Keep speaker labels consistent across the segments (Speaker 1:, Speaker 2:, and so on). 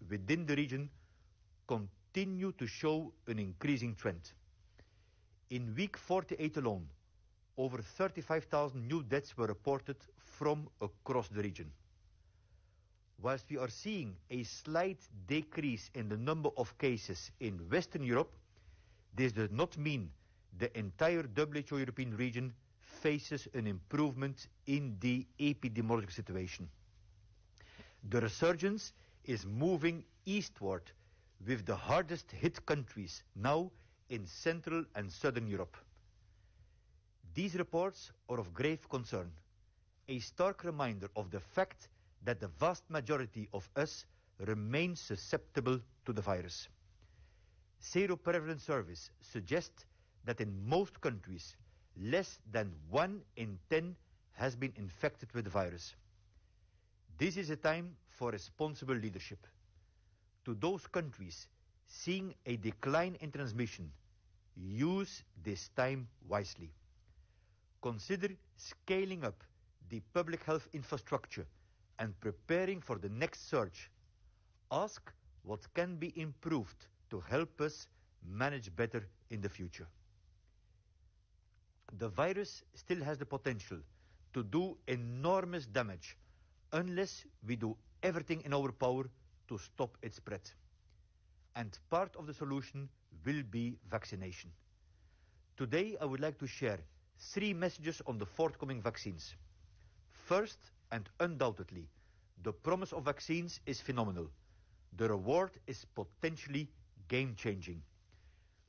Speaker 1: within the region continue to show an increasing trend. In week 48 alone, over 35,000 new deaths were reported from across the region. Whilst we are seeing a slight decrease in the number of cases in Western Europe, this does not mean the entire WHO European region faces an improvement in the epidemiological situation. The resurgence is moving eastward, with the hardest hit countries now in Central and Southern Europe. These reports are of grave concern, a stark reminder of the fact that the vast majority of us remain susceptible to the virus. Seroprevalence surveys suggest that in most countries, less than 1 in 10 has been infected with the virus. This is a time for responsible leadership. To those countries seeing a decline in transmission, use this time wisely. Consider scaling up the public health infrastructure and preparing for the next surge. Ask what can be improved to help us manage better in the future. The virus still has the potential to do enormous damage unless we do everything in our power to stop its spread. And part of the solution will be vaccination. Today I would like to share 3 messages on the forthcoming vaccines. First, and undoubtedly, the promise of vaccines is phenomenal. The reward is potentially game-changing.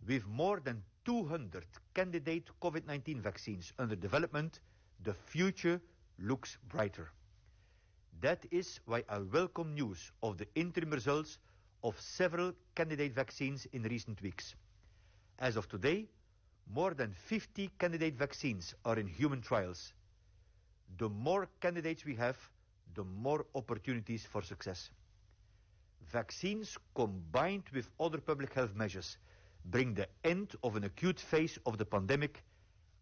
Speaker 1: With more than 200 candidate COVID-19 vaccines under development, the future looks brighter. That is why I welcome news of the interim results of several candidate vaccines in recent weeks. As of today, more than 50 candidate vaccines are in human trials. The more candidates we have, the more opportunities for success. Vaccines combined with other public health measures bring the end of an acute phase of the pandemic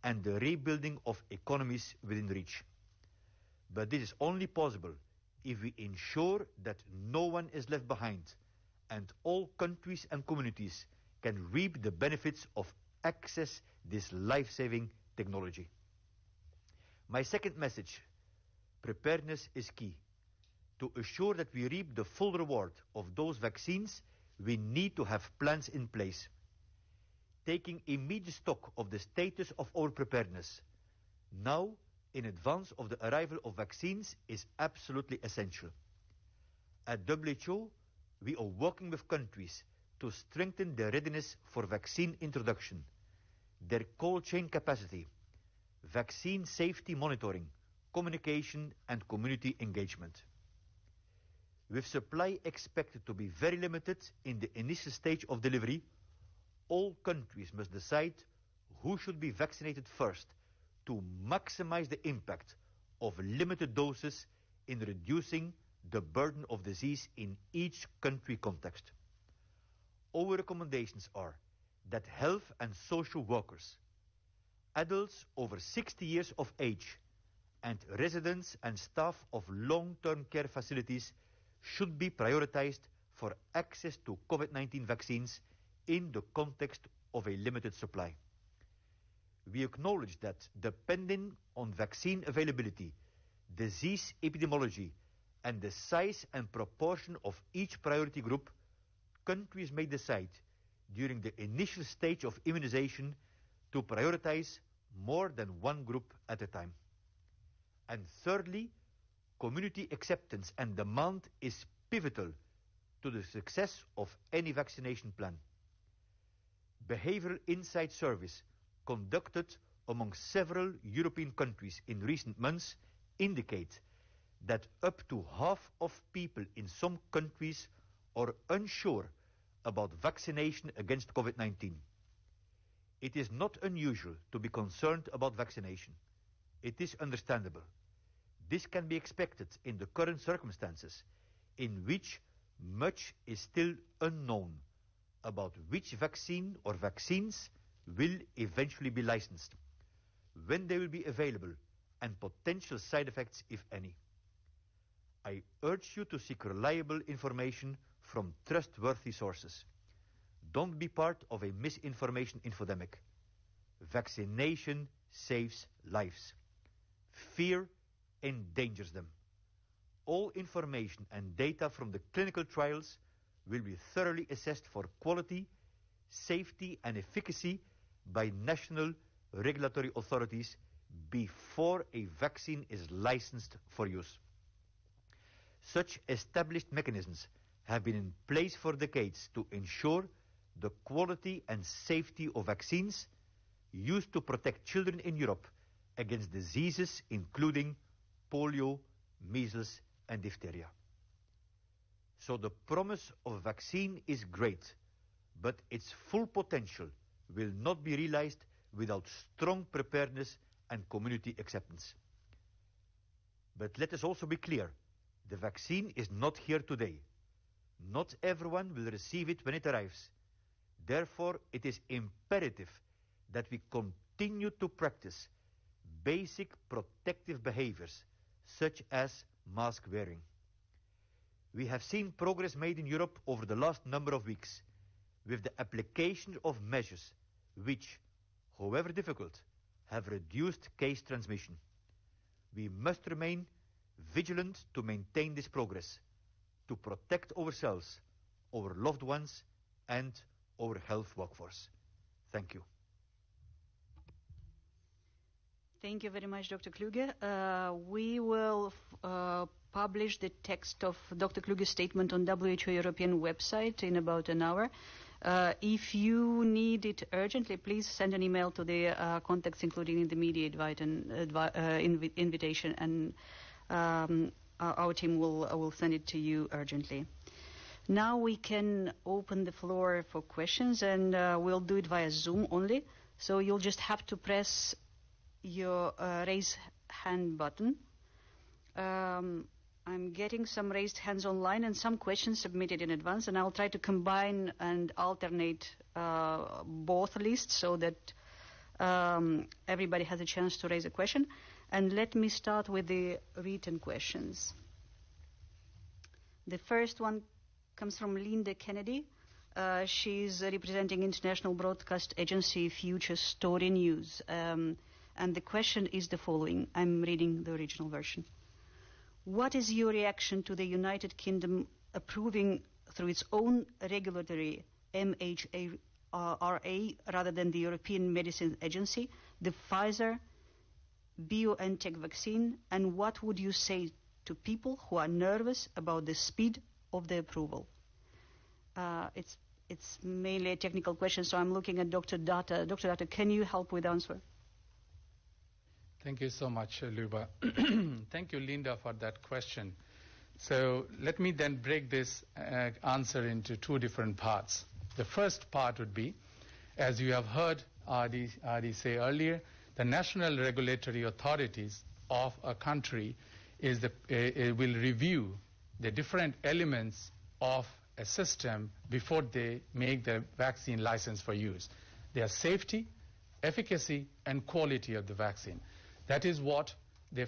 Speaker 1: and the rebuilding of economies within reach. But this is only possible if we ensure that no one is left behind and all countries and communities can reap the benefits of access this life-saving technology. My second message: preparedness is key. To assure that we reap the full reward of those vaccines, we need to have plans in place. Taking immediate stock of the status of our preparedness now, in advance of the arrival of vaccines, is absolutely essential. At WHO, we are working with countries to strengthen their readiness for vaccine introduction, their cold chain capacity, vaccine safety monitoring, communication and community engagement. With supply expected to be very limited in the initial stage of delivery, all countries must decide who should be vaccinated first to maximize the impact of limited doses in reducing the burden of disease in each country context. Our recommendations are that health and social workers, adults over 60 years of age, and residents and staff of long-term care facilities should be prioritized for access to COVID-19 vaccines in the context of a limited supply. We acknowledge that depending on vaccine availability, disease epidemiology, and the size and proportion of each priority group, countries may decide during the initial stage of immunization to prioritize more than one group at a time. And thirdly, community acceptance and demand is pivotal to the success of any vaccination plan. Behavioral insight surveys conducted among several European countries in recent months indicate that up to half of people in some countries are unsure about vaccination against COVID-19. It is not unusual to be concerned about vaccination. It is understandable. This can be expected in the current circumstances, in which much is still unknown about which vaccine or vaccines will eventually be licensed, when they will be available, and potential side effects, if any. I urge you to seek reliable information from trustworthy sources. Don't be part of a misinformation infodemic. Vaccination saves lives. Fear endangers them. All information and data from the clinical trials will be thoroughly assessed for quality, safety and efficacy by national regulatory authorities before a vaccine is licensed for use. Such established mechanisms have been in place for decades to ensure the quality and safety of vaccines used to protect children in Europe against diseases including polio, measles and diphtheria. So the promise of a vaccine is great, but its full potential will not be realized without strong preparedness and community acceptance. But let us also be clear, the vaccine is not here today. Not everyone will receive it when it arrives. Therefore, it is imperative that we continue to practice basic protective behaviors, such as mask wearing. We have seen progress made in Europe over the last number of weeks with the application of measures which, however difficult, have reduced case transmission. We must remain vigilant to maintain this progress, to protect ourselves, our loved ones, and our health workforce. Thank you.
Speaker 2: Thank you very much, Dr. Kluge. We will publish the text of Dr. Kluge's statement on WHO European website in about an hour. If you need it urgently, please send an email to the contacts, including in the media invitation, and our team will send it to you urgently. Now we can open the floor for questions, and we'll do it via Zoom only. So you'll just have to press your raise hand button. I'm getting some raised hands online and some questions submitted in advance, and I'll try to combine and alternate both lists so that everybody has a chance to raise a question. And let me start with the written questions. The first one comes from Linda Kennedy. She's representing International Broadcast Agency Future Story News. And the question is the following. I'm reading the original version. What is your reaction to the United Kingdom approving through its own regulatory MHRA rather than the European Medicines Agency, the Pfizer BioNTech vaccine, and what would you say to people who are nervous about the speed of the approval? It's mainly a technical question, so I'm looking at Dr. Datta. Dr. Datta, can you help with the answer?
Speaker 3: Thank you so much, Luba. Thank you, Linda, for that question. So let me then break this answer into two different parts. The first part would be, as you have heard Adi say earlier, the national regulatory authorities of a country will review the different elements of a system before they make the vaccine license for use. Their safety, efficacy, and quality of the vaccine. That is what the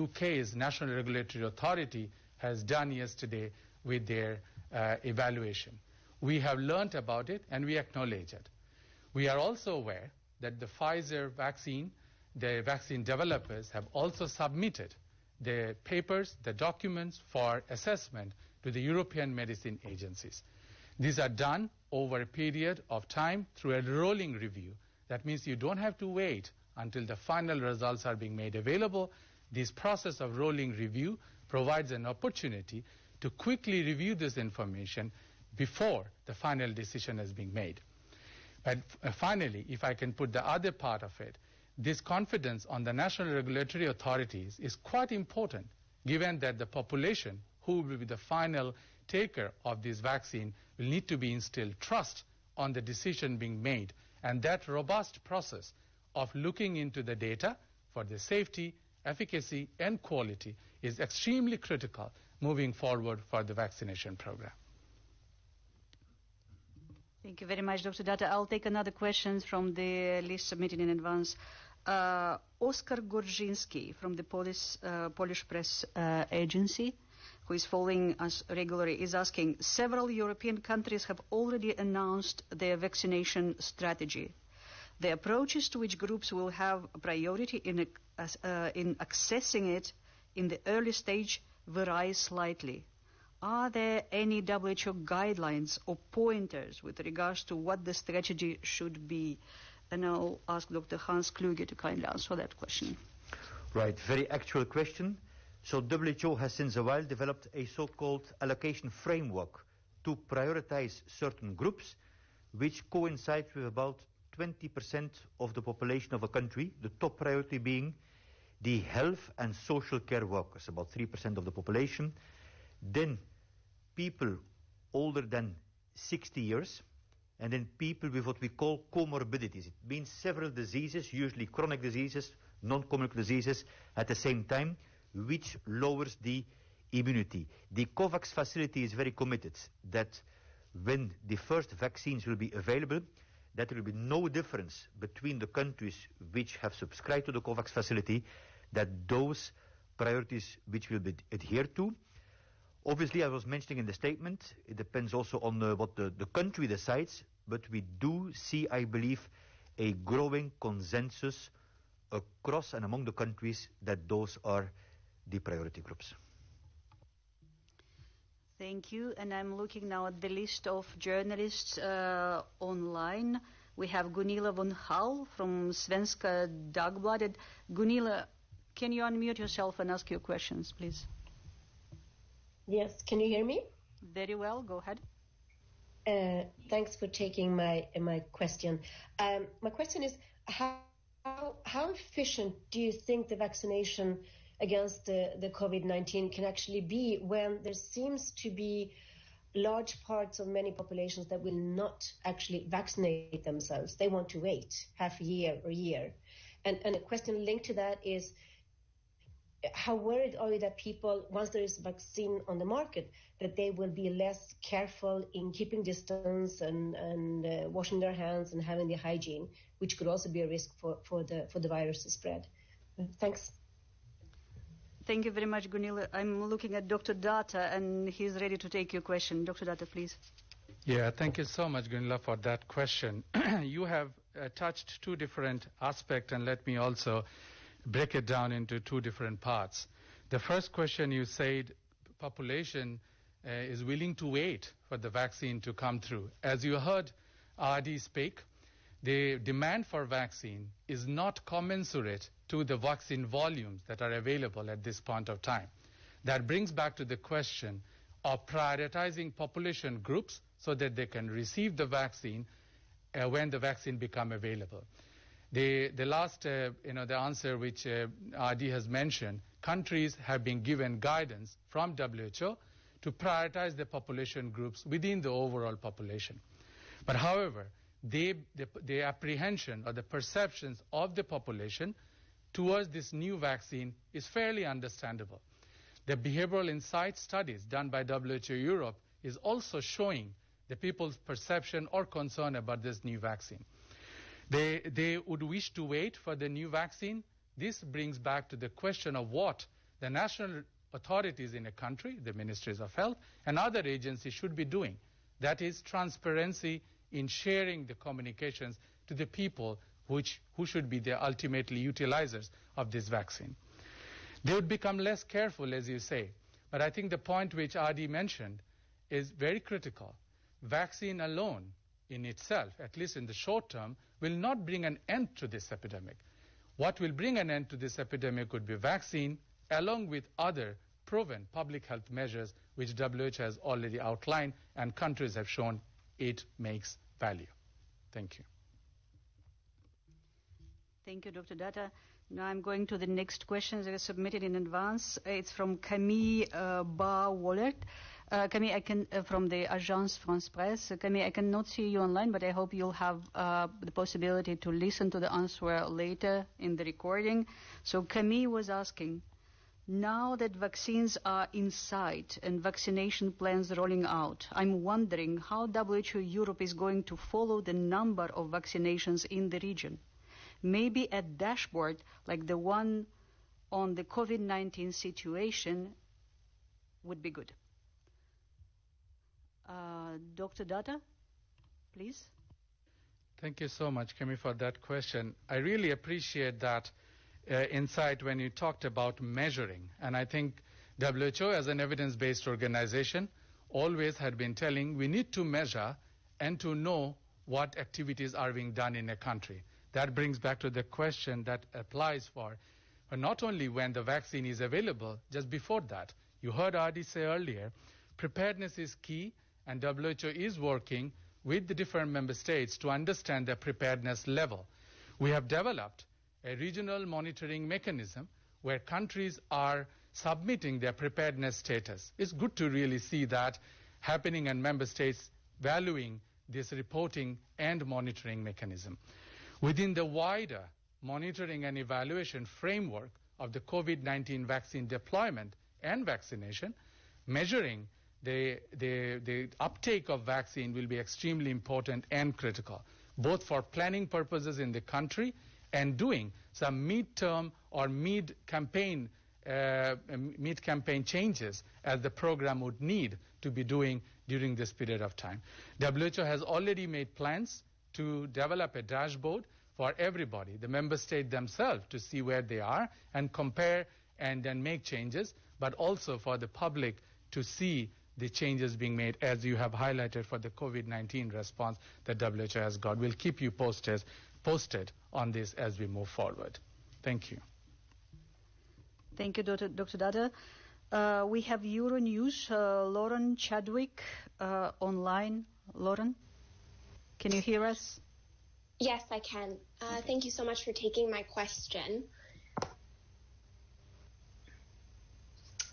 Speaker 3: UK's National Regulatory Authority has done yesterday with their evaluation. We have learnt about it and we acknowledge it. We are also aware that the Pfizer vaccine, the vaccine developers have also submitted the papers, the documents for assessment to the European medicine agencies. These are done over a period of time through a rolling review. That means you don't have to wait until the final results are being made available. This process of rolling review provides an opportunity to quickly review this information before the final decision is being made. And finally, if I can put the other part of it, this confidence on the national regulatory authorities is quite important, given that the population who will be the final taker of this vaccine will need to be instilled trust on the decision being made. And that robust process of looking into the data for the safety, efficacy, and quality is extremely critical moving forward for the vaccination program.
Speaker 2: Thank you very much, Dr. Datta. I'll take another question from the list submitted in advance. Oskar Gorzinski from the Polish Press Agency who is following us regularly, is asking, several European countries have already announced their vaccination strategy. The approaches to which groups will have priority in accessing it in the early stage vary slightly. Are there any WHO guidelines or pointers with regards to what the strategy should be? And I'll ask Dr. Hans Kluge to kindly answer that question.
Speaker 1: Right, very actual question. So WHO has since a while developed a so-called allocation framework to prioritize certain groups which coincide with about 20% of the population of a country, the top priority being the health and social care workers, about 3% of the population. Then people older than 60 years, and then people with what we call comorbidities. It means several diseases, usually chronic diseases, non-communicable diseases at the same time, which lowers the immunity. The COVAX facility is very committed that when the first vaccines will be available, that there will be no difference between the countries which have subscribed to the COVAX facility, that those priorities which will be adhered to. Obviously, I was mentioning in the statement, it depends also on what the country decides, but we do see, I believe, a growing consensus across and among the countries that those are the priority groups.
Speaker 2: Thank you. And I'm looking now at the list of journalists online. We have Gunilla von Hall from Svenska Dagbladet. Gunilla, can you unmute yourself and ask your questions, please?
Speaker 4: Yes, can you hear me?
Speaker 2: Very well, go ahead.
Speaker 4: Thanks for taking my question. My question is, how efficient do you think the vaccination against the COVID-19 can actually be when there seems to be large parts of many populations that will not actually vaccinate themselves? They want to wait half a year or a year. And a question linked to that is, how worried are you that people, once there is a vaccine on the market, that they will be less careful in keeping distance and washing their hands and having the hygiene, which could also be a risk for the virus to spread? Thanks.
Speaker 2: Thank you very much, Gunilla. I'm looking at Dr. Datta, and he's ready to take your question. Dr. Datta, please.
Speaker 3: Yeah, thank you so much, Gunilla, for that question. You have touched two different aspects, and let me also break it down into two different parts. The first question, you said population is willing to wait for the vaccine to come through. As you heard Adi speak, the demand for vaccine is not commensurate to the vaccine volumes that are available at this point of time. That brings back to the question of prioritizing population groups so that they can receive the vaccine when the vaccine become available. The last, the answer which Adi has mentioned, countries have been given guidance from WHO to prioritize the population groups within the overall population. But however, the apprehension or the perceptions of the population towards this new vaccine is fairly understandable. The behavioral insight studies done by WHO Europe is also showing the people's perception or concern about this new vaccine. They would wish to wait for the new vaccine. This brings back to the question of what the national authorities in a country, the ministries of health, and other agencies should be doing. That is transparency in sharing the communications to the people who should be the ultimately utilizers of this vaccine. They would become less careful, as you say. But I think the point which Adi mentioned is very critical. Vaccine alone in itself, at least in the short term, will not bring an end to this epidemic. What will bring an end to this epidemic would be vaccine, along with other proven public health measures which WHO has already outlined and countries have shown it makes value. Thank you.
Speaker 2: Thank you, Dr. Datta. Now I'm going to the next questions that are submitted in advance. It's from Camille Bar-Wallert. Camille, from the Agence France-Presse. Camille, I cannot see you online, but I hope you'll have the possibility to listen to the answer later in the recording. So Camille was asking, now that vaccines are in sight and vaccination plans rolling out, I'm wondering how WHO Europe is going to follow the number of vaccinations in the region. Maybe a dashboard like the one on the COVID-19 situation would be good. Dr. Datta, please.
Speaker 3: Thank you so much, Kemi, for that question. I really appreciate that insight when you talked about measuring. And I think WHO, as an evidence-based organization, always had been telling we need to measure and to know what activities are being done in a country. That brings back to the question that applies for not only when the vaccine is available, just before that. You heard Adi say earlier, preparedness is key, and WHO is working with the different member states to understand their preparedness level. We have developed a regional monitoring mechanism where countries are submitting their preparedness status. It's good to really see that happening and member states valuing this reporting and monitoring mechanism. Within the wider monitoring and evaluation framework of the COVID-19 vaccine deployment and vaccination, measuring the uptake of vaccine will be extremely important and critical, both for planning purposes in the country and doing some mid-term or mid-campaign changes as the program would need to be doing during this period of time. WHO has already made plans to develop a dashboard for everybody, the member state themselves, to see where they are and compare and then make changes, but also for the public to see the changes being made, as you have highlighted for the COVID-19 response that WHO has got. We'll keep you posted on this as we move forward. Thank you.
Speaker 2: Thank you, Dr. Datta. We have Euronews, Lauren Chadwick online. Lauren, can you hear us?
Speaker 5: Yes, I can. Thank you so much for taking my question.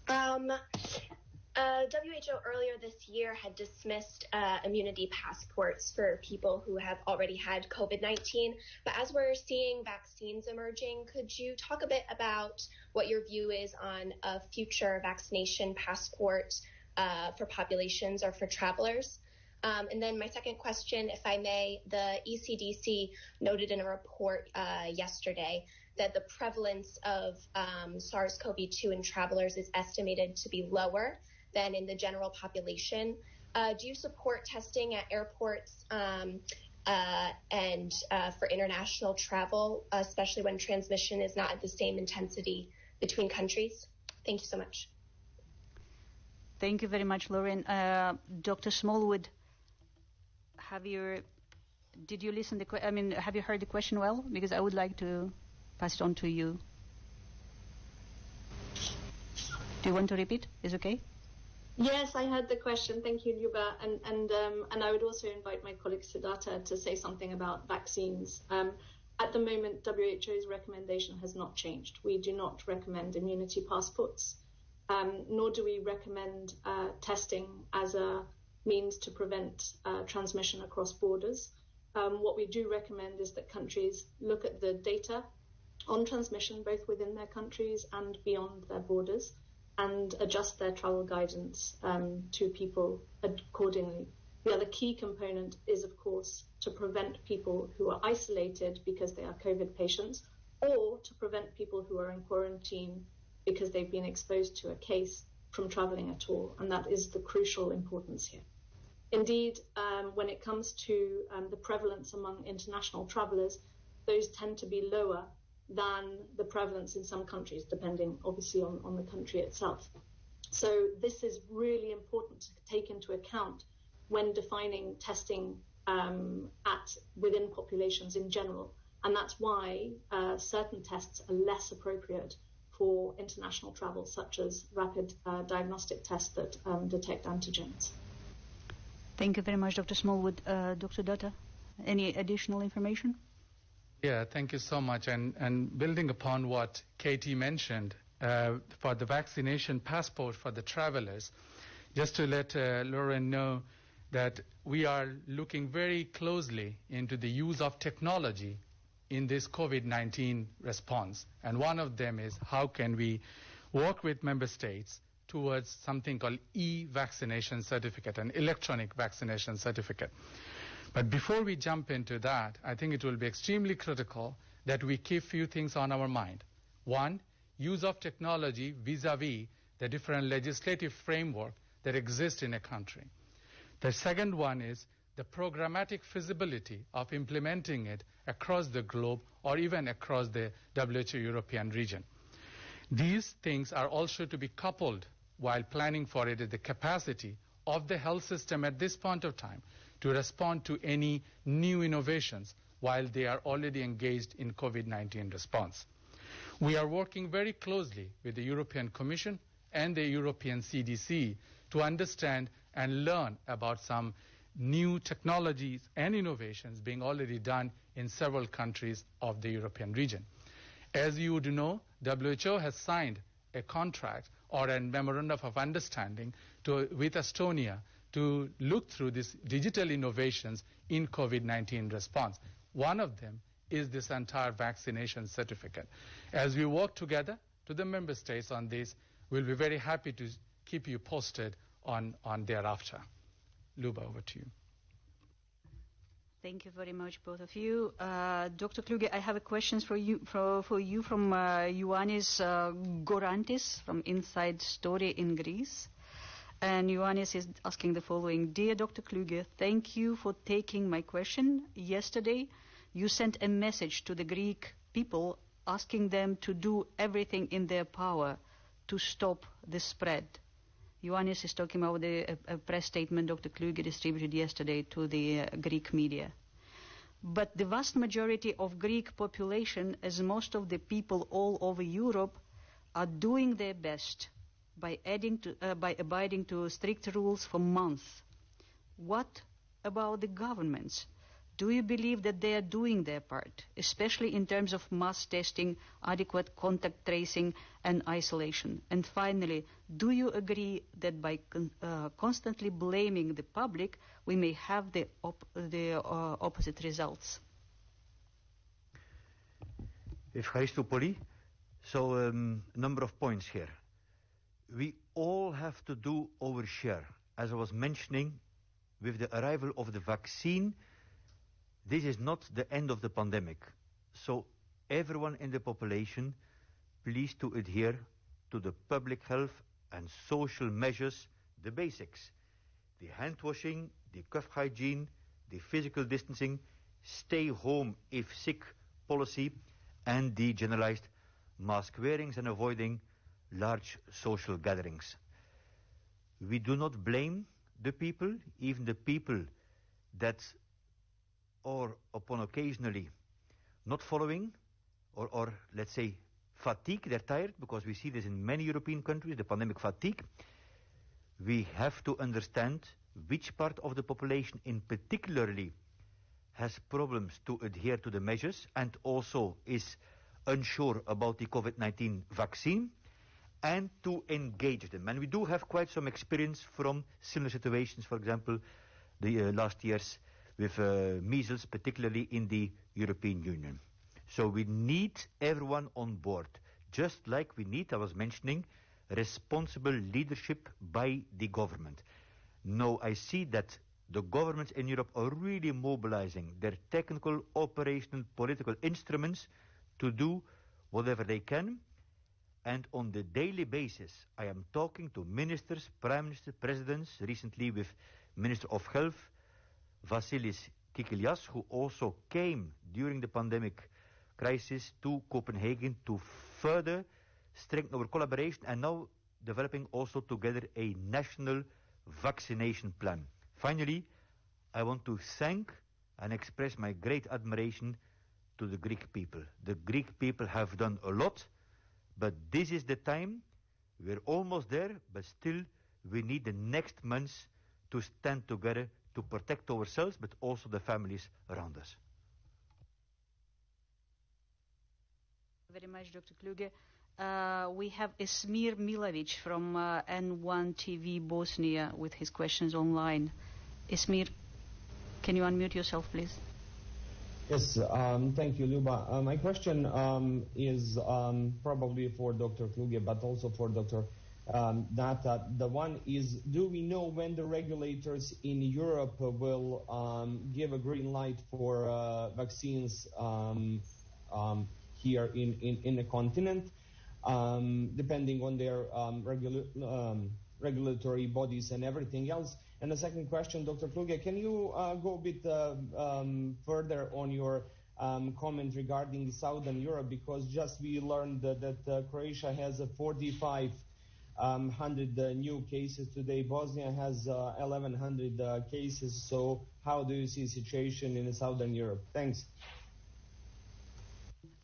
Speaker 5: WHO earlier this year had dismissed immunity passports for people who have already had COVID-19. But as we're seeing vaccines emerging, could you talk a bit about what your view is on a future vaccination passport for populations or for travelers? And then my second question, if I may, the ECDC noted in a report yesterday that the prevalence of SARS-CoV-2 in travelers is estimated to be lower than in the general population. Do you support testing at airports and for international travel, especially when transmission is not at the same intensity between countries? Thank you so much.
Speaker 2: Thank you very much, Lauren. Dr. Smallwood, have you heard the question well? Because I would like to pass it on to you. Do you want to repeat? Is okay?
Speaker 6: Yes, I heard the question. Thank you, Luba. And I would also invite my colleague Siddhartha to say something about vaccines. At the moment, WHO's recommendation has not changed. We do not recommend immunity passports, nor do we recommend testing as a means to prevent transmission across borders. What we do recommend is that countries look at the data on transmission, both within their countries and beyond their borders, and adjust their travel guidance to people accordingly. The other key component is, of course, to prevent people who are isolated because they are COVID patients, or to prevent people who are in quarantine because they've been exposed to a case from traveling at all. And that is the crucial importance here. Indeed, when it comes to the prevalence among international travelers, those tend to be lower than the prevalence in some countries, depending obviously on the country itself. So this is really important to take into account when defining testing within populations in general. And that's why certain tests are less appropriate for international travel, such as rapid diagnostic tests that detect antigens.
Speaker 2: Thank you very much, Dr. Smallwood. Dr. Datta, any additional information?
Speaker 3: Yeah, thank you so much. And building upon what Katie mentioned, for the vaccination passport for the travelers, just to let Lauren know that we are looking very closely into the use of technology in this COVID-19 response. And one of them is how can we work with member states towards something called e-vaccination certificate, an electronic vaccination certificate. But before we jump into that, I think it will be extremely critical that we keep few things on our mind. One, use of technology vis-a-vis the different legislative framework that exists in a country. The second one is the programmatic feasibility of implementing it across the globe or even across the WHO European region. These things are also to be coupled while planning for it at the capacity of the health system at this point of time to respond to any new innovations while they are already engaged in COVID-19 response. We are working very closely with the European Commission and the European CDC to understand and learn about some new technologies and innovations being already done in several countries of the European region. As you would know, WHO has signed a contract or a memorandum of understanding with Estonia to look through these digital innovations in COVID-19 response. One of them is this entire vaccination certificate. As we work together to the member states on this, we'll be very happy to keep you posted on thereafter. Luba, over to you.
Speaker 2: Thank you very much, both of you. Dr. Kluge, I have a question for you from Ioannis Gorantis from Inside Story in Greece. And Ioannis is asking the following. Dear Dr. Kluge, thank you for taking my question. Yesterday, you sent a message to the Greek people asking them to do everything in their power to stop the spread. Ioannis is talking about a press statement Dr. Kluge distributed yesterday to the Greek media. But the vast majority of Greek population, as most of the people all over Europe, are doing their best by abiding to strict rules for months. What about the governments? Do you believe that they are doing their part, especially in terms of mass testing, adequate contact tracing and isolation? And finally, do you agree that by constantly blaming the public, we may have the opposite results?
Speaker 1: Evcharisto Poli. So, number of points here. We all have to do our share. As I was mentioning, with the arrival of the vaccine, this is not the end of the pandemic. So everyone in the population, please to adhere to the public health and social measures, the basics. The hand washing, the cough hygiene, the physical distancing, stay home if sick policy, and the generalized mask wearings and avoiding large social gatherings. We do not blame the people, even the people that or upon occasionally not following or let's say fatigue, they're tired, because we see this in many European countries, the pandemic fatigue. We have to understand which part of the population in particularly has problems to adhere to the measures and also is unsure about the COVID-19 vaccine, and to engage them. And we do have quite some experience from similar situations, for example, the last years with measles, particularly in the European Union. So we need everyone on board, just like we need, I was mentioning, responsible leadership by the government. Now I see that the governments in Europe are really mobilizing their technical, operational, political instruments to do whatever they can. And on the daily basis, I am talking to ministers, prime ministers, presidents, recently with Minister of Health, Vasilis Kikilias, who also came during the pandemic crisis to Copenhagen to further strengthen our collaboration, and now developing also together a national vaccination plan. Finally, I want to thank and express my great admiration to the Greek people. The Greek people have done a lot, but this is the time. We're almost there, but still we need the next months to stand together to protect ourselves, but also the families around us.
Speaker 2: Very much, Dr. Kluge. We have Esmir Milovic from N1 TV Bosnia with his questions online. Esmir, can you unmute yourself, please?
Speaker 7: Yes, thank you, Luba. My question is probably for Dr. Kluge, but also for Dr. Nata. The one is, do we know when the regulators in Europe will give a green light for vaccines here in the continent? depending on their regulatory bodies and everything else? And the second question, Dr. Kluge, can you go a bit further on your comment regarding Southern Europe, because just we learned that Croatia has 4,500 new cases today. Bosnia has 1,100 cases. So how do you see the situation in Southern Europe? Thanks.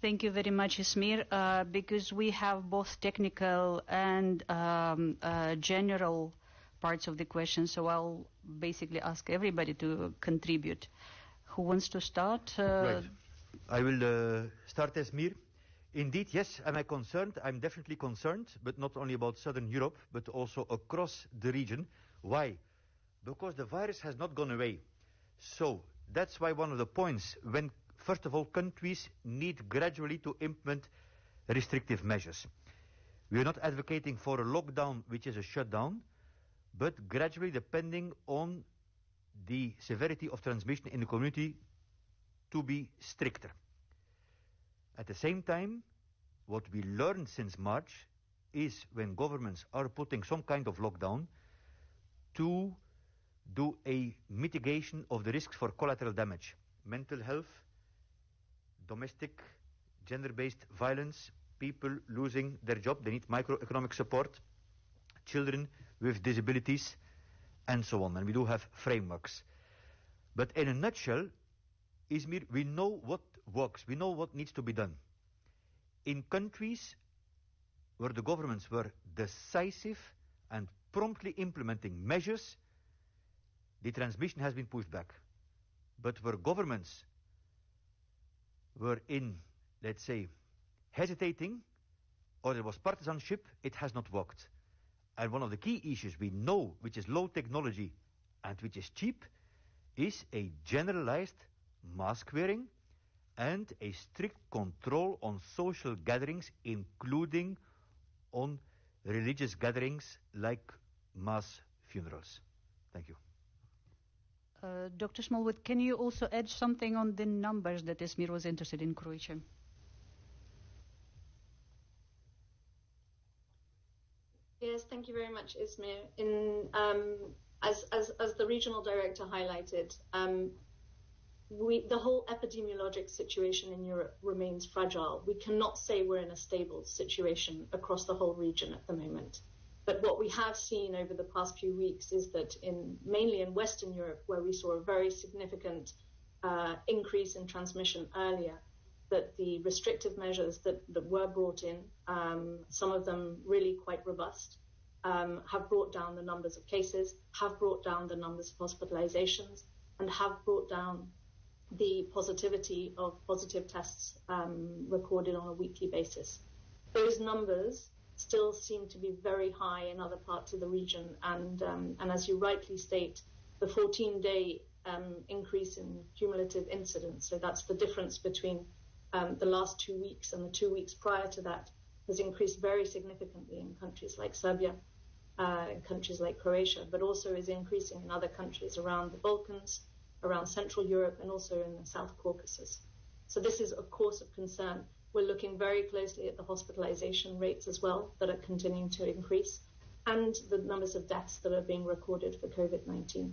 Speaker 2: Thank you very much, Ismir, because we have both technical and general parts of the question, so I'll basically ask everybody to contribute. Who wants to start?
Speaker 1: Right. I will start, Ismir. Indeed, yes, am I concerned? I'm definitely concerned, but not only about Southern Europe, but also across the region. Why? Because the virus has not gone away. So that's why one of the points, when first of all, countries need gradually to implement restrictive measures. We are not advocating for a lockdown, which is a shutdown, but gradually, depending on the severity of transmission in the community, to be stricter. At the same time, what we learned since March is when governments are putting some kind of lockdown to do a mitigation of the risks for collateral damage, mental health, domestic, gender-based violence, people losing their job, they need microeconomic support, children with disabilities, and so on. And we do have frameworks. But in a nutshell, Izmir, we know what works. We know what needs to be done. In countries where the governments were decisive and promptly implementing measures, the transmission has been pushed back. But where governments were in, let's say, hesitating, or there was partisanship, it has not worked. And one of the key issues we know, which is low technology and which is cheap, is a generalized mask wearing and a strict control on social gatherings, including on religious gatherings like mass funerals. Thank you.
Speaker 2: Dr. Smallwood, can you also add something on the numbers that Ismir was interested in Croatia?
Speaker 6: Yes, thank you very much, Ismir. As the regional director highlighted, the whole epidemiologic situation in Europe remains fragile. We cannot say we're in a stable situation across the whole region at the moment. But what we have seen over the past few weeks is that mainly in Western Europe, where we saw a very significant increase in transmission earlier, that the restrictive measures that were brought in, some of them really quite robust, have brought down the numbers of cases, have brought down the numbers of hospitalizations, and have brought down the positivity of positive tests recorded on a weekly basis. Those numbers still seem to be very high in other parts of the region, and as you rightly state, the 14-day increase in cumulative incidence, so that's the difference between the last 2 weeks and the 2 weeks prior to that, has increased very significantly in countries like Serbia, in countries like Croatia, but also is increasing in other countries around the Balkans, around Central Europe, and also in the South Caucasus. So this is, of course, of concern. We're looking very closely at the hospitalization rates as well that are continuing to increase, and the numbers of deaths that are being recorded for COVID-19.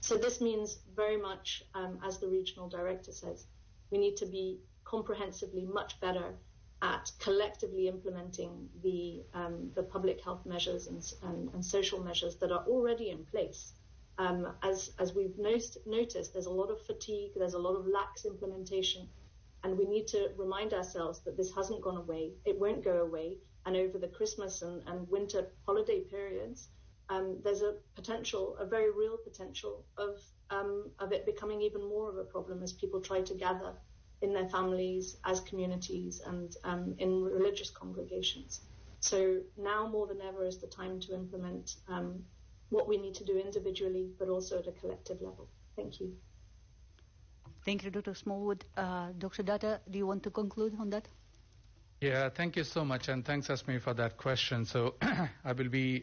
Speaker 6: So this means very much, as the regional director says, we need to be comprehensively much better at collectively implementing the public health measures and social measures that are already in place. As we've noticed, there's a lot of fatigue, there's a lot of lax implementation, and we need to remind ourselves that this hasn't gone away, it won't go away, and over the Christmas and winter holiday periods, there's a very real potential of it becoming even more of a problem as people try to gather in their families, as communities, and in religious congregations. So now more than ever is the time to implement what we need to do individually, but also at a collective level. Thank you.
Speaker 2: Thank you, Dr. Smallwood. Dr. Datta, do you want to conclude on that?
Speaker 3: Yeah, thank you so much, and thanks, Asmi, for that question. So I will be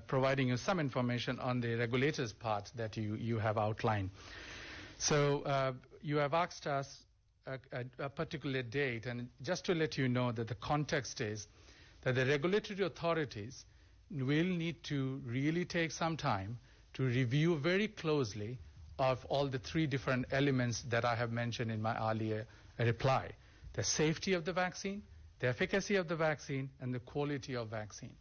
Speaker 3: providing you some information on the regulators part that you have outlined. So you have asked us a particular date, and just to let you know that the context is that the regulatory authorities will need to really take some time to review very closely of all the three different elements that I have mentioned in my earlier reply: the safety of the vaccine, the efficacy of the vaccine, and the quality of vaccine.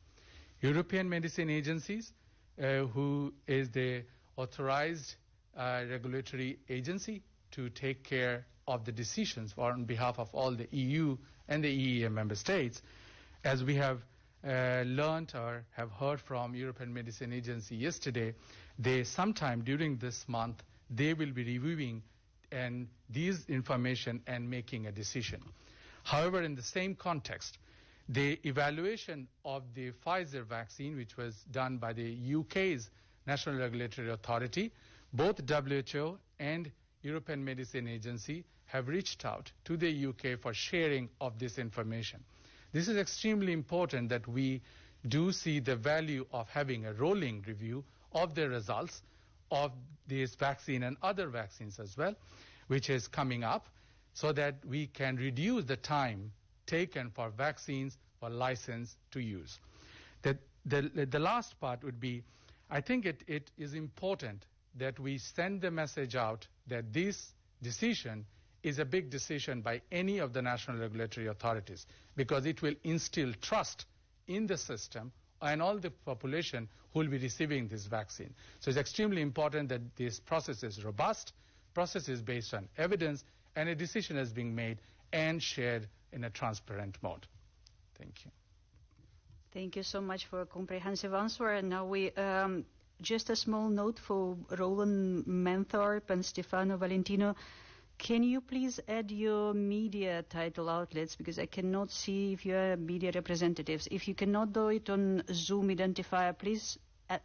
Speaker 3: European Medicine Agencies, who is the authorized regulatory agency to take care of the decisions on behalf of all the EU and the EEA member states, as we have learned or have heard from European Medicine Agency yesterday, they sometime during this month, they will be reviewing and these information and making a decision. However, in the same context, the evaluation of the Pfizer vaccine, which was done by the UK's National Regulatory Authority, both WHO and European Medicine Agency have reached out to the UK for sharing of this information. This is extremely important that we do see the value of having a rolling review of the results of this vaccine and other vaccines as well, which is coming up, so that we can reduce the time taken for vaccines for license to use. The last part would be, I think it is important that we send the message out that this decision is a big decision by any of the national regulatory authorities, because it will instill trust in the system and all the population who will be receiving this vaccine. So it's extremely important that this process is robust, process is based on evidence, and a decision is being made and shared in a transparent mode. Thank you.
Speaker 2: Thank you so much for a comprehensive answer. And now we just a small note for Roland Manthorpe and Stefano Valentino. Can you please add your media title outlets, because I cannot see if you are media representatives. If you cannot do it on Zoom identifier, please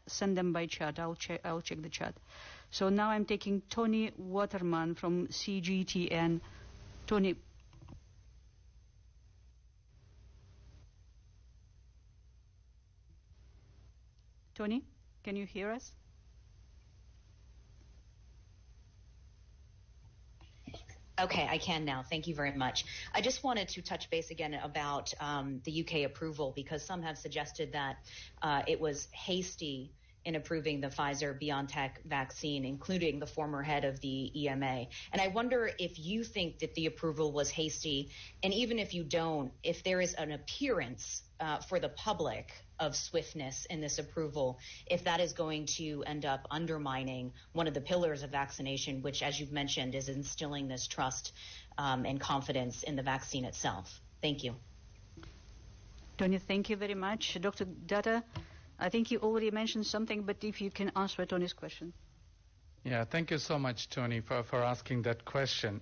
Speaker 2: send them by chat. I'll check the chat. So now I'm taking Tony Waterman from CGTN. Tony. Tony, can you hear us?
Speaker 8: Okay, I can now. Thank you very much. I just wanted to touch base again about the UK approval, because some have suggested that it was hasty in approving the Pfizer-BioNTech vaccine, including the former head of the EMA. And I wonder if you think that the approval was hasty, and even if you don't, if there is an appearance for the public of swiftness in this approval, if that is going to end up undermining one of the pillars of vaccination, which, as you've mentioned, is instilling this trust and confidence in the vaccine itself. Thank you.
Speaker 2: Tony, thank you very much. Dr. Datta, I think you already mentioned something, but if you can answer Tony's question.
Speaker 3: Yeah, thank you so much, Tony, for asking that question.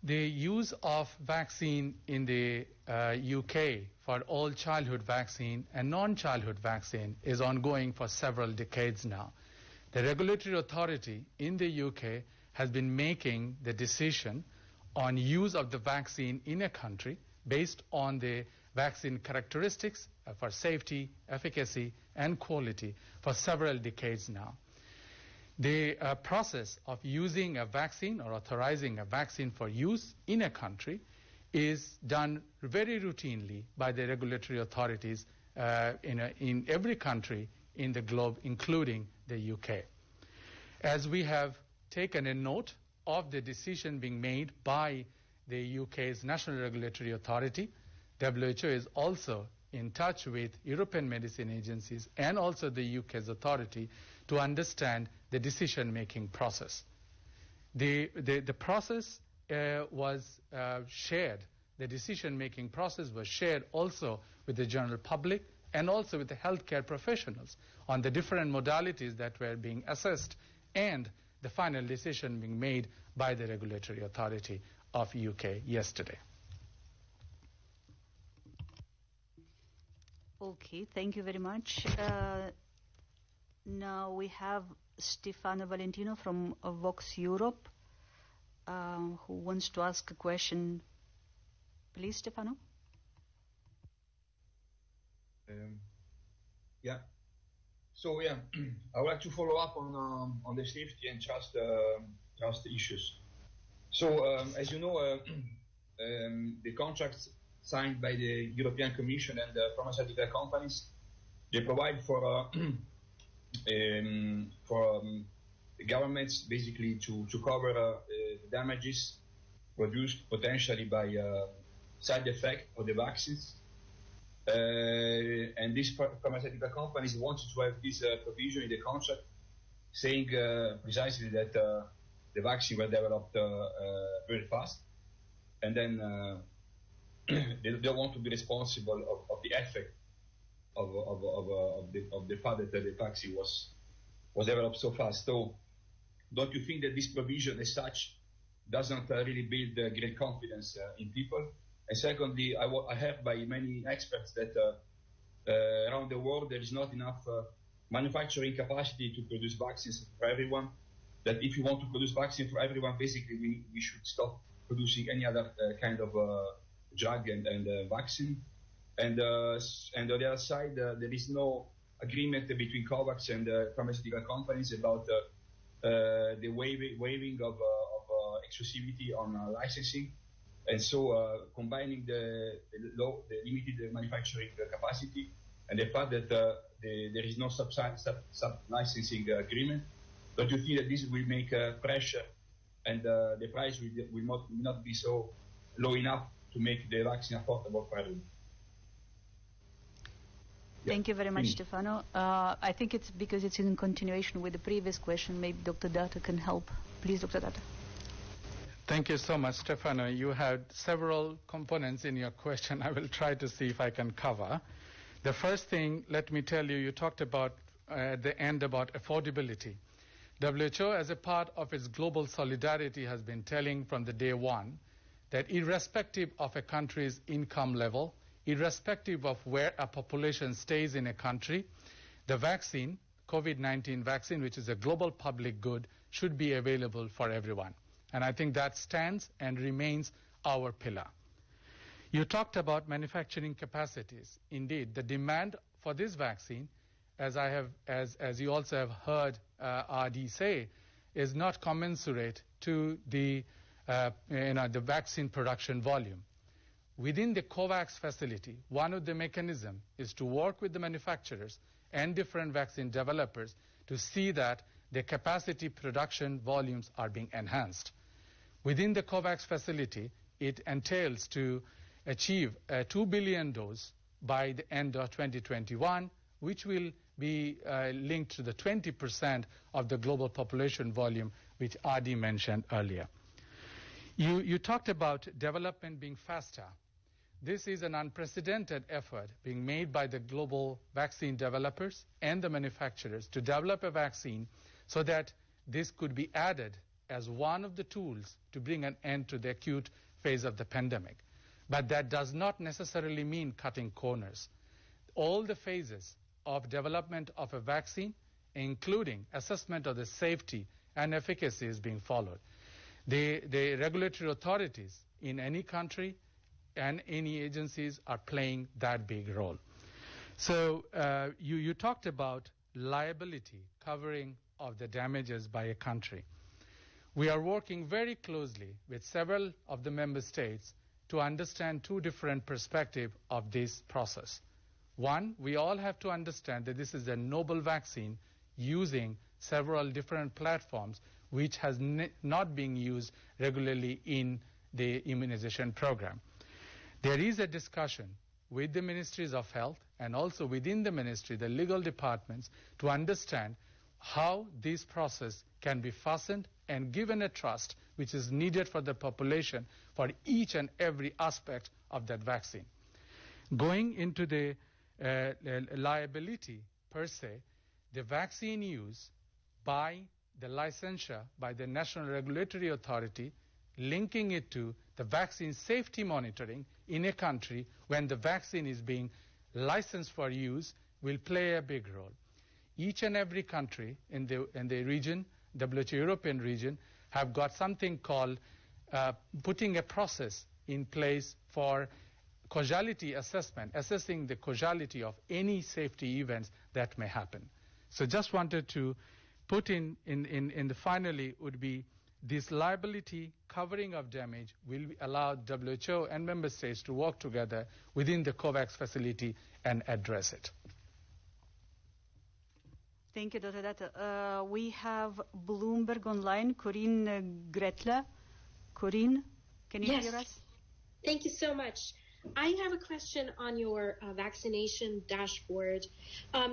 Speaker 3: The use of vaccine in the UK for all childhood vaccine and non-childhood vaccine is ongoing for several decades now. The regulatory authority in the UK has been making the decision on use of the vaccine in a country based on the vaccine characteristics for safety, efficacy, and quality for several decades now. The process of using a vaccine or authorizing a vaccine for use in a country is done very routinely by the regulatory authorities in every country in the globe, including the UK. As we have taken a note of the decision being made by the UK's National Regulatory Authority, WHO is also in touch with European medicine agencies and also the UK's authority to understand the decision-making process. The process was shared, the decision-making process was shared also with the general public and also with the healthcare professionals on the different modalities that were being assessed, and the final decision being made by the regulatory authority of UK yesterday.
Speaker 2: Okay, thank you very much. Now we have Stefano Valentino from Vox Europe who wants to ask a question. Please, Stefano.
Speaker 9: Yeah. So yeah, I would like to follow up on the safety and trust issues. So, as you know, the contracts signed by the European Commission and the pharmaceutical companies, they provide for the governments basically to cover the damages produced potentially by side effect of the vaccines. And these pharmaceutical companies wanted to have this provision in the contract saying precisely that the vaccine were developed very fast, and then they don't want to be responsible of the effect of the fact that the vaccine was developed so fast. So, don't you think that this provision as such doesn't really build great confidence in people? And secondly, I heard by many experts that around the world there is not enough manufacturing capacity to produce vaccines for everyone. That if you want to produce vaccine for everyone, basically we should stop producing any other kind of drug and vaccine. And on the other side, there is no agreement between COVAX and pharmaceutical companies about the waiving of exclusivity on licensing. And so combining the limited manufacturing capacity and the fact that there is no sub-licensing agreement, don't you think that this will make pressure and the price will not be so low enough to make the vaccine affordable for everyone?
Speaker 2: Thank you very much, Stefano. I think it's because it's in continuation with the previous question. Maybe Dr. Datta can help. Please, Dr. Datta.
Speaker 3: Thank you so much, Stefano. You had several components in your question. I will try to see if I can cover. The first thing, let me tell you, you talked about at the end about affordability. WHO, as a part of its global solidarity, has been telling from the day one that irrespective of a country's income level, irrespective of where a population stays in a country, the vaccine, COVID-19 vaccine, which is a global public good, should be available for everyone. And I think that stands and remains our pillar. You talked about manufacturing capacities. Indeed, the demand for this vaccine, as you also have heard RD say, is not commensurate to the vaccine production volume. Within the COVAX facility, one of the mechanisms is to work with the manufacturers and different vaccine developers to see that the capacity production volumes are being enhanced. Within the COVAX facility, it entails to achieve 2 billion doses by the end of 2021, which will be linked to the 20% of the global population volume, which RD mentioned earlier. You talked about development being faster. This is an unprecedented effort being made by the global vaccine developers and the manufacturers to develop a vaccine so that this could be added as one of the tools to bring an end to the acute phase of the pandemic. But that does not necessarily mean cutting corners. All the phases of development of a vaccine, including assessment of the safety and efficacy, is being followed. The regulatory authorities in any country and any agencies are playing that big role. So you talked about liability covering of the damages by a country. We are working very closely with several of the member states to understand two different perspectives of this process. One, we all have to understand that this is a novel vaccine using several different platforms which has not been used regularly in the immunization program. There is a discussion with the ministries of health and also within the ministry, the legal departments, to understand how this process can be fastened and given a trust which is needed for the population for each and every aspect of that vaccine. Going into the liability per se, the vaccine use by the licensure by the National Regulatory Authority, linking it to the vaccine safety monitoring in a country when the vaccine is being licensed for use, will play a big role. Each and every country in the region, WHO European region, have got something called putting a process in place for causality assessment, assessing the causality of any safety events that may happen. So just wanted to put in the finally would be this liability covering of damage will allow WHO and member states to work together within the COVAX facility and address it.
Speaker 2: Thank you, Dr. Datta. We have Bloomberg Online, Corinne Gretler. Corinne, can you hear us?
Speaker 10: Thank you so much. I have a question on your vaccination dashboard,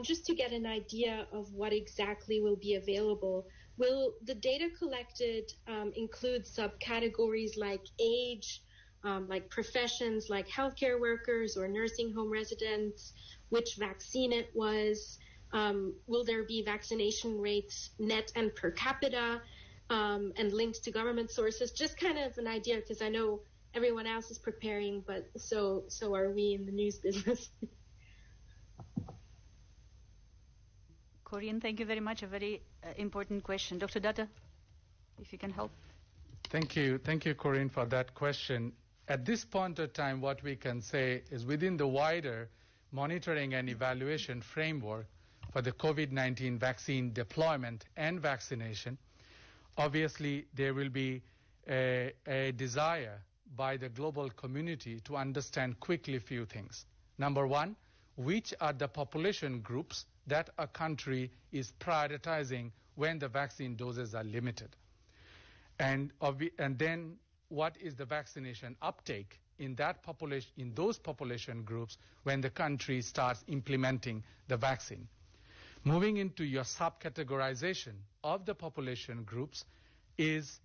Speaker 10: just to get an idea of what exactly will be available. Will the data collected include subcategories like age, like professions like healthcare workers or nursing home residents, which vaccine it was? Will there be vaccination rates net and per capita, and links to government sources? Just kind of an idea, because I know everyone else is preparing, but so are we in the news business.
Speaker 2: Corinne, thank you very much. A very important question. Dr. Datta, if you can help.
Speaker 3: Thank you, Corinne, for that question. At this point of time, what we can say is within the wider monitoring and evaluation framework for the COVID-19 vaccine deployment and vaccination, obviously there will be a desire by the global community to understand quickly a few things. Number one, which are the population groups that a country is prioritizing when the vaccine doses are limited? And then what is the vaccination uptake in that population, in those population groups when the country starts implementing the vaccine? Moving into your subcategorization of the population groups is,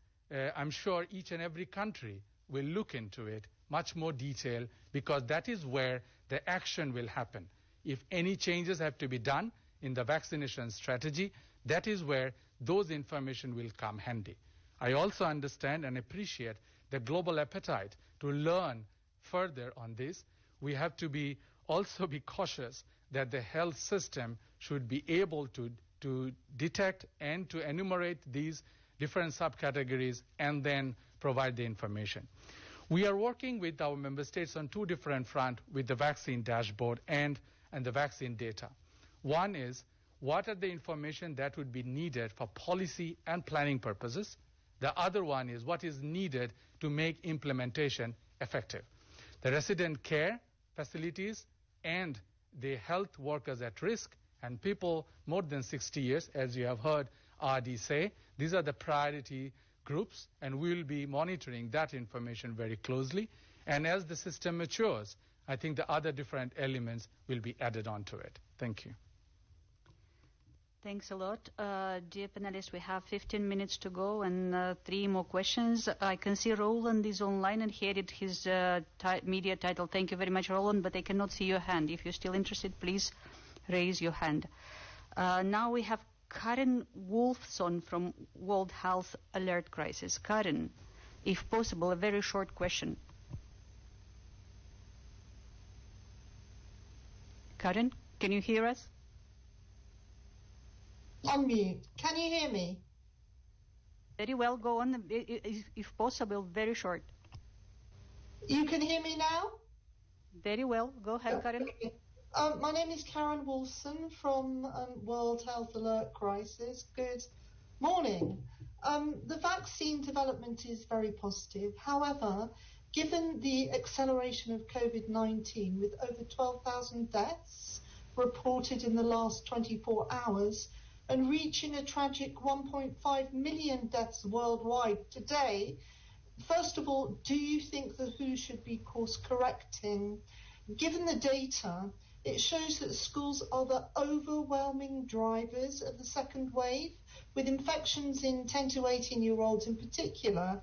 Speaker 3: I'm sure each and every country will look into it much more detail, because that is where the action will happen. If any changes have to be done in the vaccination strategy, that is where those information will come handy. I also understand and appreciate the global appetite to learn further on this. We have to also be cautious that the health system should be able to detect and to enumerate these different subcategories and then provide the information. We are working with our member states on two different fronts with the vaccine dashboard and the vaccine data. One is, what are the information that would be needed for policy and planning purposes? The other one is, what is needed to make implementation effective? The resident care facilities and the health workers at risk and people more than 60 years, as you have heard RD say, these are the priority groups, and we will be monitoring that information very closely. And as the system matures, I think the other different elements will be added onto it. Thank you.
Speaker 2: Thanks a lot. Dear panelists, we have 15 minutes to go and 3 more questions. I can see Roland is online and he added his media title. Thank you very much, Roland, but I cannot see your hand. If you're still interested, please raise your hand. Now we have Karen Wolfson from World Health Alert Crisis. Karen, if possible, a very short question. Karen, can you hear us?
Speaker 11: Unmute. Can you hear me?
Speaker 2: Very well, go on. If possible, very short.
Speaker 11: You can hear me now?
Speaker 2: Very well. Go ahead, Karen.
Speaker 11: Okay. My name is Karen Wilson from World Health Alert Crisis. Good morning. The vaccine development is very positive. However, given the acceleration of COVID-19 with over 12,000 deaths reported in the last 24 hours and reaching a tragic 1.5 million deaths worldwide today, first of all, do you think the WHO should be course correcting? Given the data, it shows that schools are the overwhelming drivers of the second wave, with infections in 10 to 18-year-olds in particular.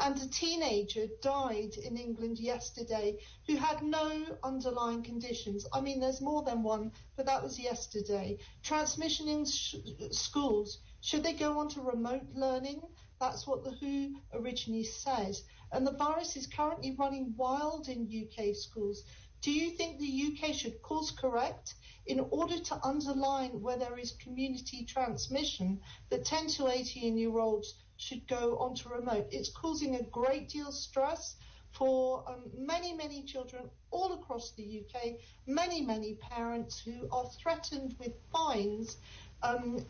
Speaker 11: And a teenager died in England yesterday who had no underlying conditions. I mean, there's more than one, but that was yesterday. Transmission in schools, should they go on to remote learning? That's what the WHO originally says. And the virus is currently running wild in UK schools. Do you think the UK should course correct in order to underline where there is community transmission that 10 to 18-year-olds should go onto remote? It's causing a great deal of stress for many, many children all across the UK, many, many parents who are threatened with fines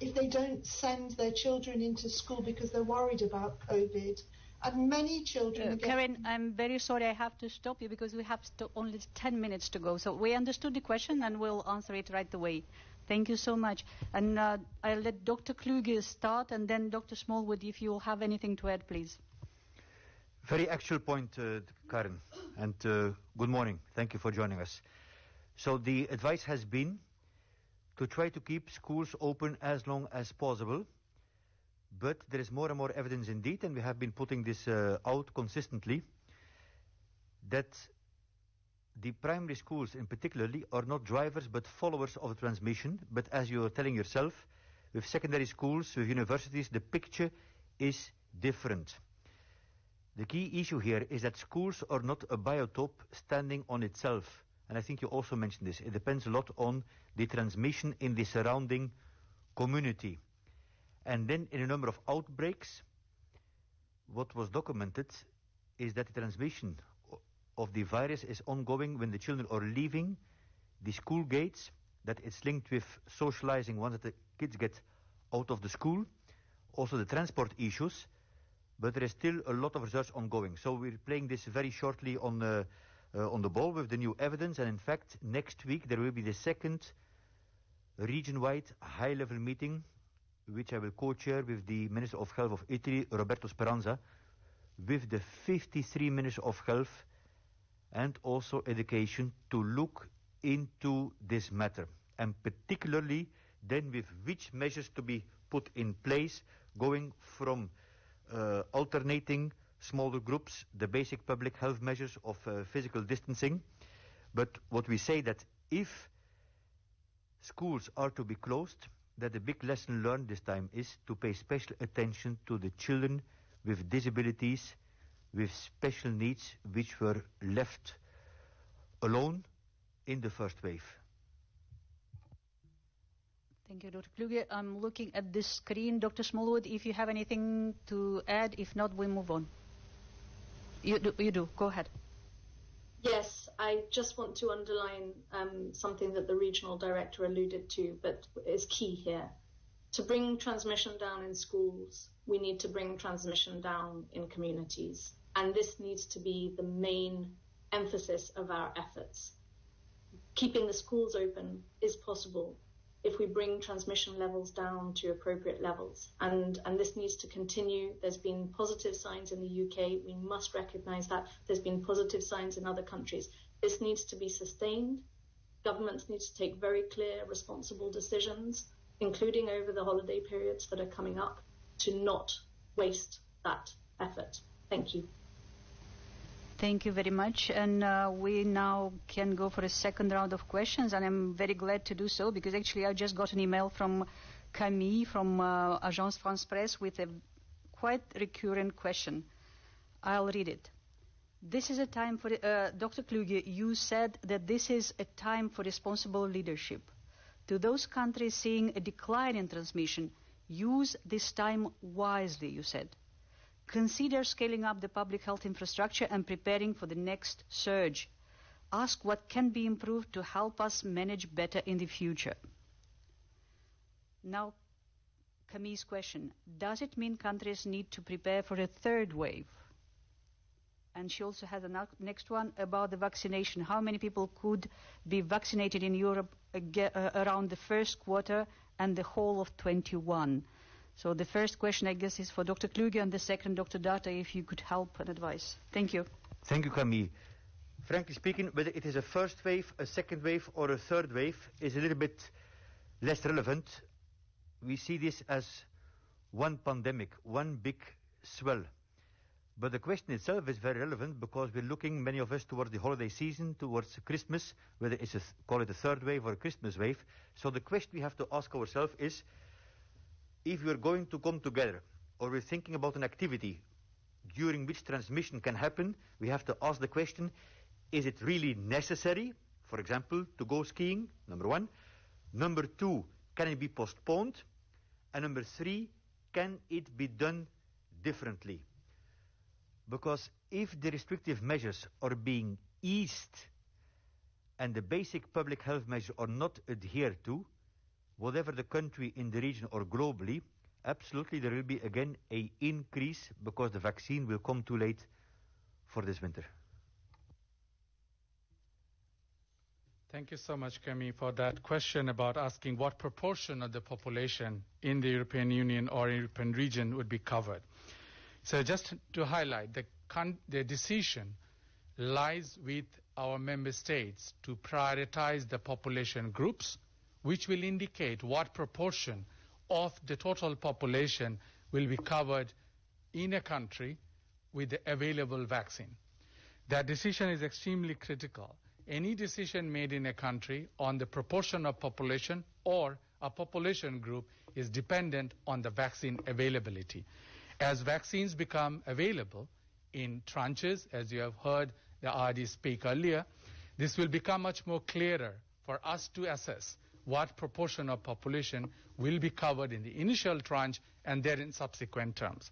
Speaker 11: if they don't send their children into school because they're worried about COVID. And many children...
Speaker 2: Karen, I'm very sorry I have to stop you because we have only 10 minutes to go. So we understood the question and we'll answer it right away. Thank you so much. And I'll let Dr. Kluge start and then Dr. Smallwood, if you have anything to add, please.
Speaker 1: Very actual point, Karen. And good morning. Thank you for joining us. So the advice has been to try to keep schools open as long as possible. But there is more and more evidence indeed, and we have been putting this out consistently, that the primary schools in particularly are not drivers but followers of the transmission. But as you are telling yourself, with secondary schools, with universities, the picture is different. The key issue here is that schools are not a biotope standing on itself. And I think you also mentioned this. It depends a lot on the transmission in the surrounding community. And then in a number of outbreaks, what was documented is that the transmission of the virus is ongoing when the children are leaving the school gates, that it's linked with socializing once that the kids get out of the school, also the transport issues, but there is still a lot of research ongoing. So we're playing this very shortly on the ball with the new evidence, and in fact, next week there will be the second region-wide high-level meeting, which I will co-chair with the Minister of Health of Italy, Roberto Speranza, with the 53 Ministers of Health and also Education to look into this matter, and particularly then with which measures to be put in place, going from alternating smaller groups, the basic public health measures of physical distancing. But what we say that if schools are to be closed, that the big lesson learned this time is to pay special attention to the children with disabilities, with special needs, which were left alone in the first wave.
Speaker 2: Thank you, Dr. Kluge. I'm looking at this screen. Dr. Smallwood, if you have anything to add, if not, we move on. You do. Go ahead.
Speaker 6: Yes, I just want to underline something that the regional director alluded to, but is key here. To bring transmission down in schools, we need to bring transmission down in communities. And this needs to be the main emphasis of our efforts. Keeping the schools open is possible if we bring transmission levels down to appropriate levels. And this needs to continue. There's been positive signs in the UK. We must recognise that. There's been positive signs in other countries. This needs to be sustained. Governments need to take very clear, responsible decisions, including over the holiday periods that are coming up, to not waste that effort. Thank you.
Speaker 2: Thank you very much. And we now can go for a second round of questions, and I'm very glad to do so because actually I just got an email from Camille from Agence France Presse with a quite recurrent question. I'll read it. This is a time for, Dr. Kluge, you said that this is a time for responsible leadership. To those countries seeing a decline in transmission, use this time wisely, you said. Consider scaling up the public health infrastructure and preparing for the next surge. Ask what can be improved to help us manage better in the future. Now, Camille's question. Does it mean countries need to prepare for a third wave? And she also has a next one about the vaccination. How many people could be vaccinated in Europe around the first quarter and the whole of 21? So the first question, I guess, is for Dr. Kluge, and the second, Dr. Data, if you could help and advise. Thank you.
Speaker 1: Thank you, Camille. Frankly speaking, whether it is a first wave, a second wave, or a third wave is a little bit less relevant. We see this as one pandemic, one big swell. But the question itself is very relevant because we're looking, many of us, towards the holiday season, towards Christmas, whether it's call it a third wave or a Christmas wave. So the question we have to ask ourselves is, if we're going to come together, or we're thinking about an activity during which transmission can happen, we have to ask the question, is it really necessary, for example, to go skiing, number one? Number two, can it be postponed? And number three, can it be done differently? Because if the restrictive measures are being eased and the basic public health measures are not adhered to, whatever the country in the region or globally, absolutely there will be again an increase because the vaccine will come too late for this winter.
Speaker 3: Thank you so much, Kemi, for that question about asking what proportion of the population in the European Union or European region would be covered. So just to highlight, the decision lies with our member states to prioritize the population groups, which will indicate what proportion of the total population will be covered in a country with the available vaccine. That decision is extremely critical. Any decision made in a country on the proportion of population or a population group is dependent on the vaccine availability. As vaccines become available in tranches, as you have heard the RD speak earlier, this will become much more clearer for us to assess what proportion of population will be covered in the initial tranche and then in subsequent terms.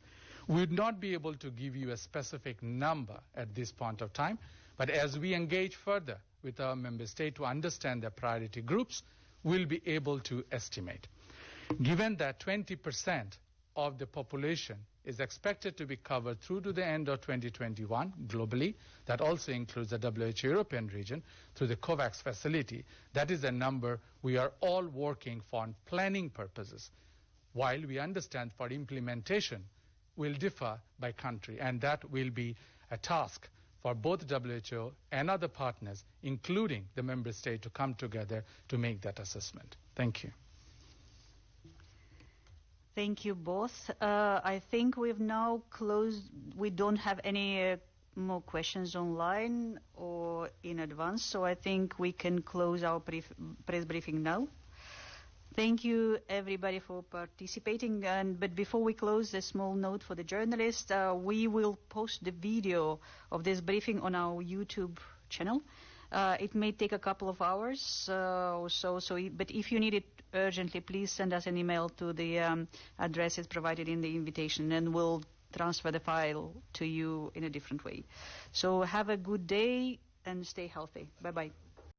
Speaker 3: We would not be able to give you a specific number at this point of time, but as we engage further with our member state to understand their priority groups, we'll be able to estimate. Given that 20% of the population is expected to be covered through to the end of 2021 globally, that also includes the WHO European region, through the COVAX facility, that is a number we are all working for on planning purposes, while we understand for implementation will differ by country, and that will be a task for both WHO and other partners, including the member state, to come together to make that assessment. Thank you.
Speaker 2: Thank you both. I think we've now closed. We don't have any more questions online or in advance, so I think we can close our press briefing now. Thank you, everybody, for participating. But before we close, a small note for the journalists. We will post the video of this briefing on our YouTube channel. It may take a couple of hours or so, but if you need it urgently, please send us an email to the addresses provided in the invitation, and we'll transfer the file to you in a different way. So have a good day and stay healthy. Bye-bye.